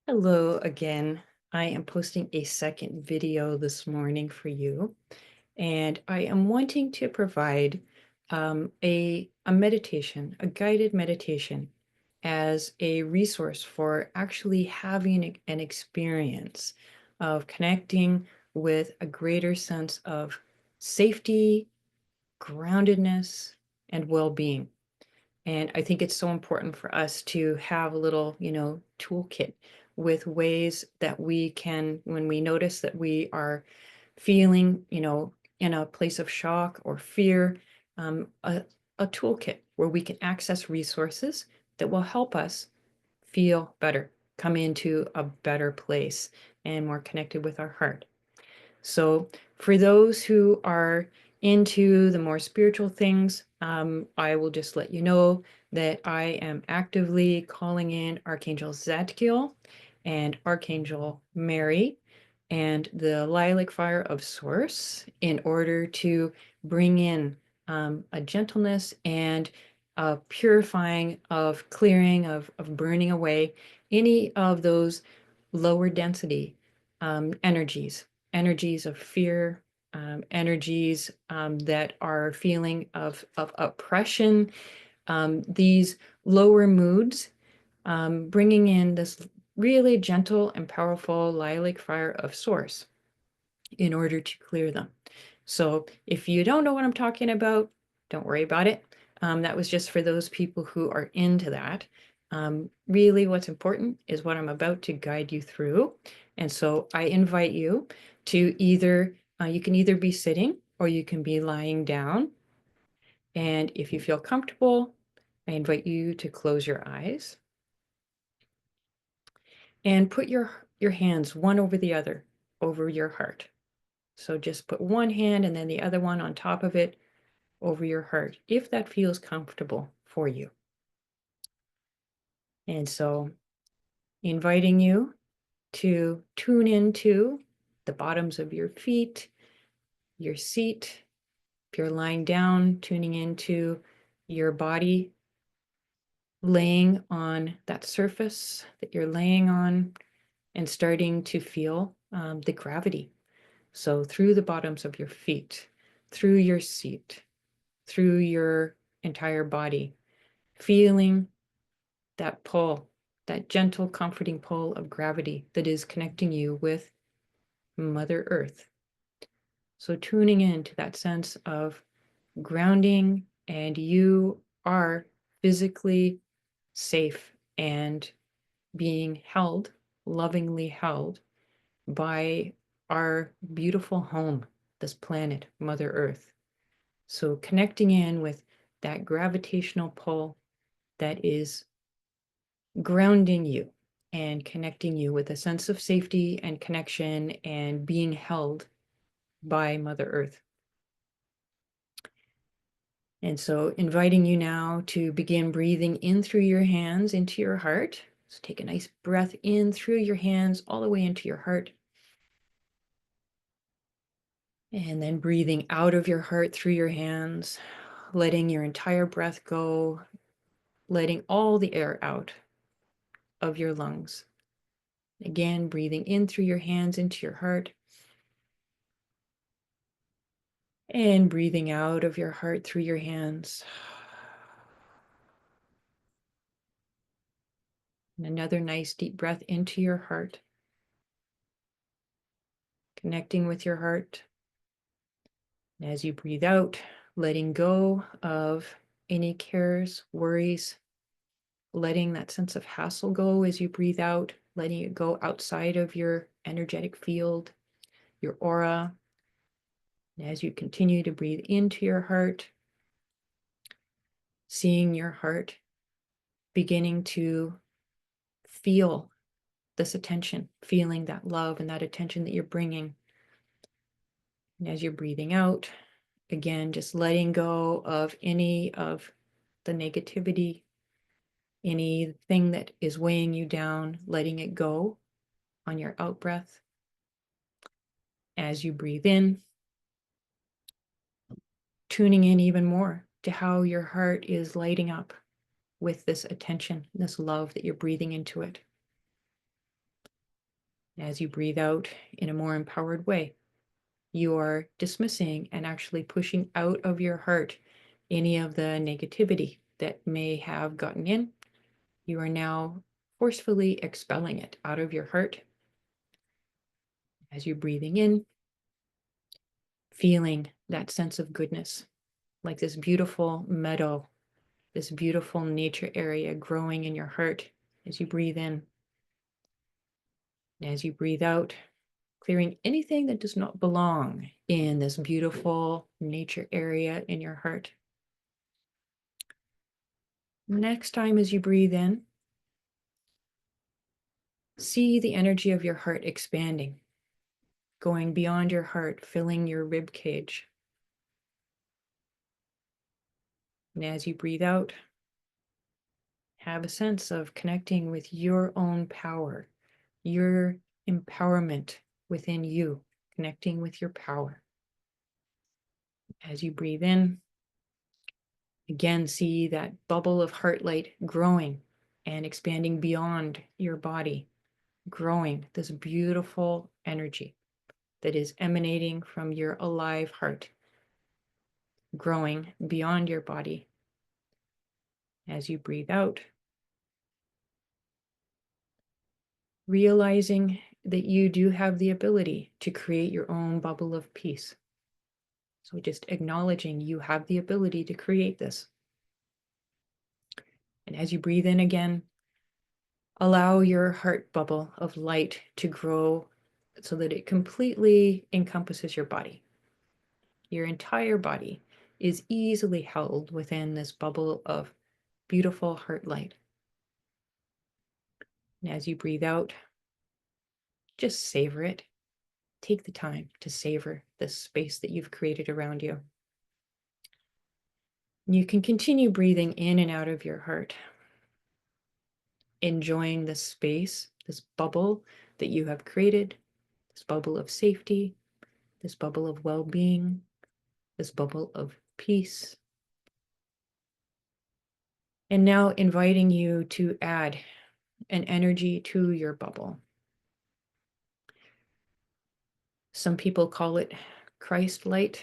Hello again. I am posting a second video this morning for you, and I am wanting to provide a meditation, a guided meditation, as a resource for actually having an experience of connecting with a greater sense of safety, groundedness, and well-being. And I think it's so important for us to have a little, toolkit with ways that we can, when we notice that we are feeling, in a place of shock or fear, a toolkit where we can access resources that will help us feel better, come into a better place and more connected with our heart. So, for those who are into the more spiritual things, I will just let you know that I am actively calling in Archangel Zadkiel and Archangel Mary and the lilac fire of Source in order to bring in a gentleness and a purifying of clearing of burning away any of those lower density energies of fear, energies that are feeling of oppression, these lower moods, bringing in this really gentle and powerful lilac fire of Source in order to clear them. So if you don't know what I'm talking about, don't worry about it. That was just for those people who are into that. Really, what's important is what I'm about to guide you through. And so I invite you to you can either be sitting or you can be lying down. And if you feel comfortable, I invite you to close your eyes and put your hands one over the other over your heart. So just put one hand and then the other one on top of it over your heart, if that feels comfortable for you. And so, inviting you to tune into the bottoms of your feet, your seat. If you're lying down, tuning into your body, laying on that surface that you're laying on, and starting to feel the gravity. So, through the bottoms of your feet, through your seat, through your entire body, feeling that pull, that gentle, comforting pull of gravity that is connecting you with Mother Earth. So tuning into that sense of grounding, and you are physically safe and being held, lovingly held by our beautiful home, this planet, Mother Earth. So connecting in with that gravitational pull that is grounding you and connecting you with a sense of safety and connection and being held by Mother Earth. And so inviting you now to begin breathing in through your hands into your heart. So take a nice breath in through your hands all the way into your heart. And then breathing out of your heart through your hands, letting your entire breath go, letting all the air out of your lungs. Again, breathing in through your hands into your heart. And breathing out of your heart through your hands. And another nice deep breath into your heart. Connecting with your heart. And as you breathe out, letting go of any cares, worries, letting that sense of hassle go as you breathe out, letting it go outside of your energetic field, your aura. And as you continue to breathe into your heart, seeing your heart beginning to feel this attention, feeling that love and that attention that you're bringing. And as you're breathing out, again, just letting go of any of the negativity, anything that is weighing you down, letting it go on your out breath. As you breathe in, tuning in even more to how your heart is lighting up with this attention, this love that you're breathing into it. As you breathe out in a more empowered way, you are dismissing and actually pushing out of your heart any of the negativity that may have gotten in. You are now forcefully expelling it out of your heart. As you're breathing in, feeling that sense of goodness, like this beautiful meadow, this beautiful nature area growing in your heart as you breathe in. And as you breathe out, clearing anything that does not belong in this beautiful nature area in your heart. Next time as you breathe in, see the energy of your heart expanding, going beyond your heart, filling your rib cage. And as you breathe out, have a sense of connecting with your own power, your empowerment within you, connecting with your power. As you breathe in, again, see that bubble of heart light growing and expanding beyond your body, growing this beautiful energy that is emanating from your alive heart, growing beyond your body. As you breathe out, realizing that you do have the ability to create your own bubble of peace. So just acknowledging you have the ability to create this. And as you breathe in again, allow your heart bubble of light to grow so that it completely encompasses your body. Your entire body is easily held within this bubble of beautiful heart light. And as you breathe out, just savor it. Take the time to savor this space that you've created around you. And you can continue breathing in and out of your heart, enjoying this space, this bubble that you have created, this bubble of safety, this bubble of well-being, this bubble of peace. And now inviting you to add an energy to your bubble. Some people call it Christ light.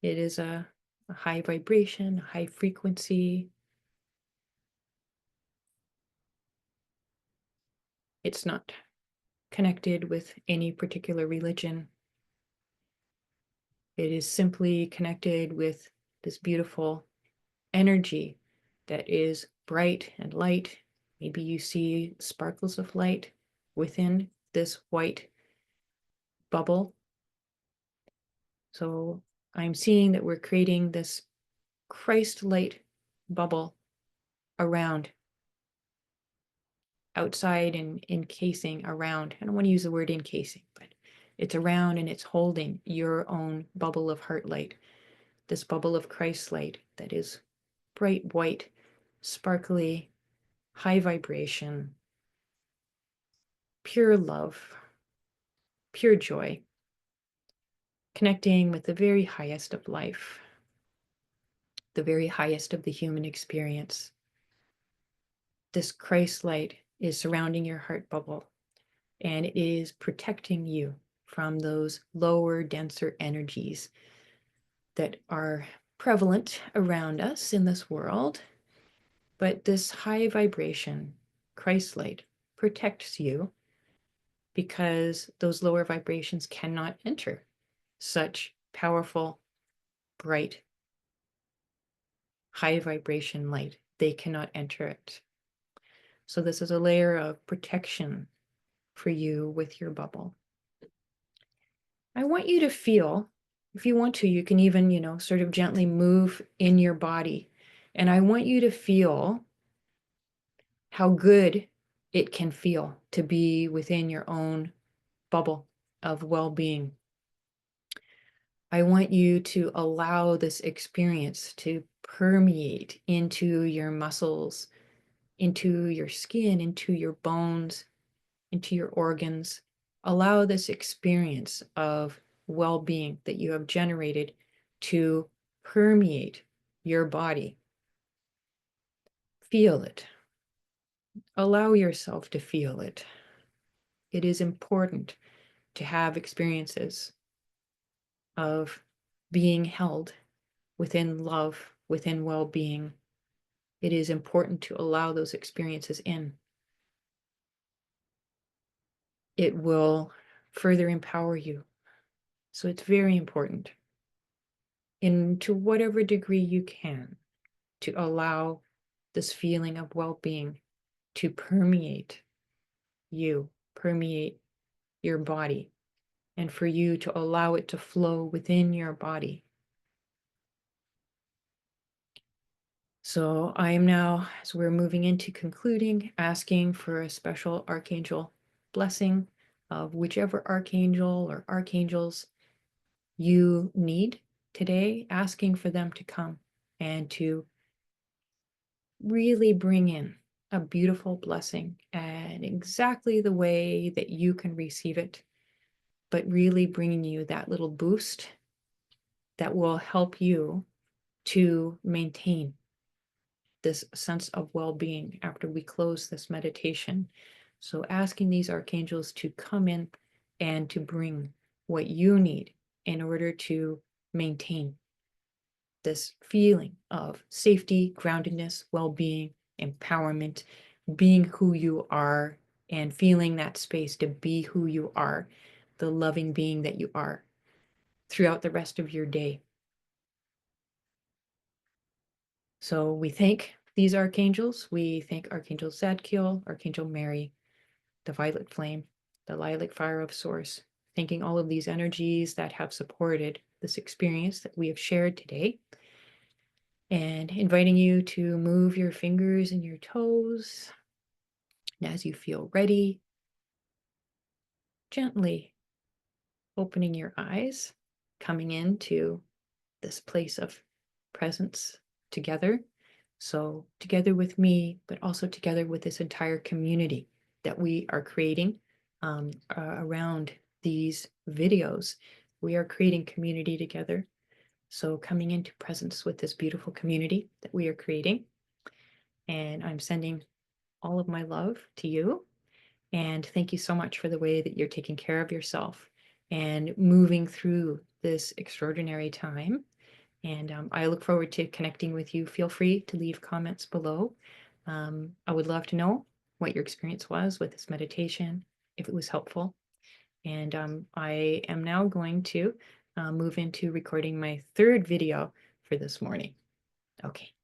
It is a high vibration, high frequency. It's not connected with any particular religion. It is simply connected with this beautiful energy that is bright and light. Maybe you see sparkles of light within this white bubble. So I'm seeing that we're creating this Christ light bubble around, outside and encasing around. I don't want to use the word encasing, but it's around and it's holding your own bubble of heart light, this bubble of Christ light that is bright white, sparkly, high vibration, pure love, pure joy, connecting with the very highest of life, the very highest of the human experience. This Christ light is surrounding your heart bubble, and it is protecting you from those lower, denser energies that are prevalent around us in this world. But this high vibration, Christ light, protects you because those lower vibrations cannot enter such powerful, bright, high vibration light. They cannot enter it. So this is a layer of protection for you with your bubble. I want you to feel, if you want to, you can even, sort of gently move in your body. And I want you to feel how good it can feel to be within your own bubble of well-being. I want you to allow this experience to permeate into your muscles, into your skin, into your bones, into your organs. Allow this experience of well-being that you have generated to permeate your body. Feel it. Allow yourself to feel it. It is important to have experiences of being held within love, within well-being. It is important to allow those experiences in. It will further empower you. So it's very important, in to whatever degree you can, to allow this feeling of well-being to permeate you, permeate your body, and for you to allow it to flow within your body. So I am now, as we're moving into concluding, asking for a special archangel blessing of whichever archangel or archangels you need today, asking for them to come and to really bring in a beautiful blessing and exactly the way that you can receive it, but really bringing you that little boost that will help you to maintain this sense of well-being after we close this meditation. So asking these archangels to come in and to bring what you need in order to maintain this feeling of safety, groundedness, well-being, empowerment, being who you are, and feeling that space to be who you are, the loving being that you are throughout the rest of your day. So we thank these archangels. We thank Archangel Zadkiel, Archangel Mary, the Violet Flame, the Lilac Fire of Source, thanking all of these energies that have supported this experience that we have shared today, and inviting you to move your fingers and your toes. And as you feel ready, gently opening your eyes, coming into this place of presence together. So together with me, but also together with this entire community that we are creating around these videos. We are creating community together. So coming into presence with this beautiful community that we are creating. And I'm sending all of my love to you. And thank you so much for the way that you're taking care of yourself and moving through this extraordinary time. And I look forward to connecting with you. Feel free to leave comments below. I would love to know what your experience was with this meditation, if it was helpful. And I am now going to move into recording my third video for this morning. Okay.